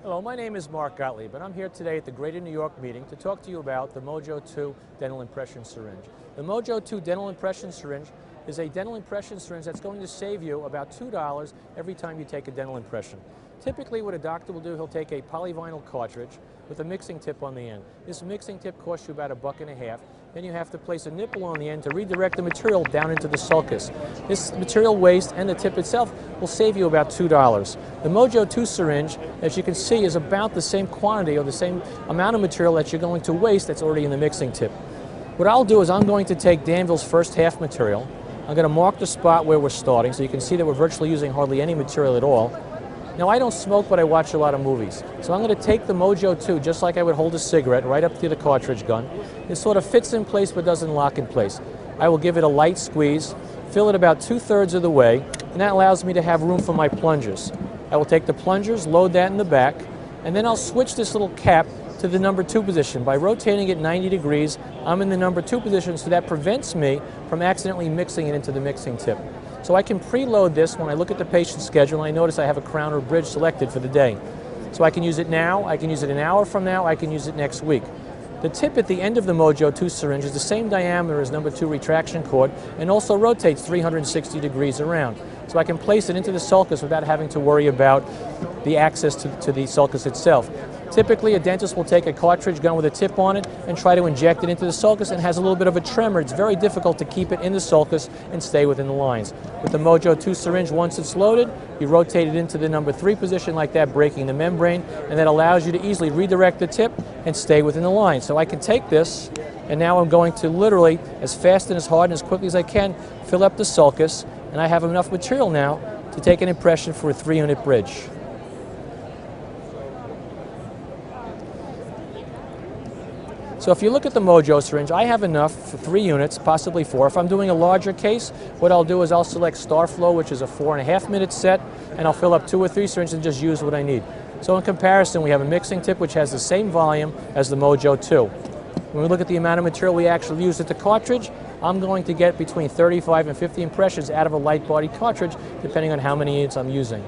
Hello, my name is Mark Gottlieb, and I'm here today at the Greater New York meeting to talk to you about the Mojo 2 dental impression syringe. The Mojo 2 dental impression syringe is a dental impression syringe that's going to save you about $2 every time you take a dental impression. Typically what a doctor will do, he'll take a polyvinyl cartridge with a mixing tip on the end. This mixing tip costs you about $1.50. Then you have to place a nipple on the end to redirect the material down into the sulcus. This material waste and the tip itself will save you about $2. The Mojo 2 syringe, as you can see, is about the same quantity or the same amount of material that you're going to waste that's already in the mixing tip. What I'll do is I'm going to take Danville's first half material. I'm going to mark the spot where we're starting so you can see that we're virtually using hardly any material at all. Now, I don't smoke, but I watch a lot of movies. So I'm going to take the Mojo 2, just like I would hold a cigarette, right up to the cartridge gun. It sort of fits in place but doesn't lock in place. I will give it a light squeeze, fill it about 2/3 of the way, and that allows me to have room for my plungers. I will take the plungers, load that in the back, and then I'll switch this little cap to the number 2 position. By rotating it 90 degrees, I'm in the number 2 position, so that prevents me from accidentally mixing it into the mixing tip. So I can preload this when I look at the patient's schedule and I notice I have a crown or bridge selected for the day. So I can use it now, I can use it an hour from now, I can use it next week. The tip at the end of the Mojo 2 syringe is the same diameter as number 2 retraction cord and also rotates 360 degrees around. So I can place it into the sulcus without having to worry about the access to the sulcus itself. Typically, a dentist will take a cartridge gun with a tip on it and try to inject it into the sulcus, and has a little bit of a tremor. It's very difficult to keep it in the sulcus and stay within the lines. With the Mojo 2 syringe, once it's loaded, you rotate it into the number 3 position like that, breaking the membrane, and that allows you to easily redirect the tip and stay within the line. So I can take this, and now I'm going to literally, as fast and as hard and as quickly as I can, fill up the sulcus, and I have enough material now to take an impression for a 3-unit bridge. So if you look at the Mojo syringe, I have enough for 3 units, possibly 4. If I'm doing a larger case, what I'll do is I'll select StarFlow, which is a 4.5-minute set, and I'll fill up 2 or 3 syringes and just use what I need. So in comparison, we have a mixing tip which has the same volume as the Mojo 2. When we look at the amount of material we actually use at the cartridge, I'm going to get between 35 and 50 impressions out of a light-body cartridge, depending on how many units I'm using.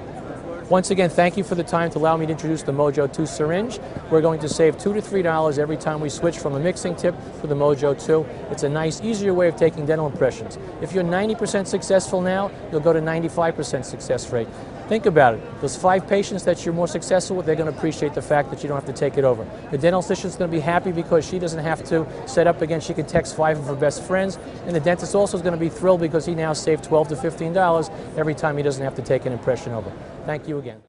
Once again, thank you for the time to allow me to introduce the Mojo 2 syringe. We're going to save $2 to $3 every time we switch from a mixing tip to the Mojo 2. It's a nice, easier way of taking dental impressions. If you're 90% successful now, you'll go to 95% success rate. Think about it. Those 5 patients that you're more successful with, they're going to appreciate the fact that you don't have to take it over. The dental assistant's going to be happy because she doesn't have to set up again. She can text 5 of her best friends. And the dentist also is going to be thrilled because he now saved $12 to $15 every time he doesn't have to take an impression over. Thank you again.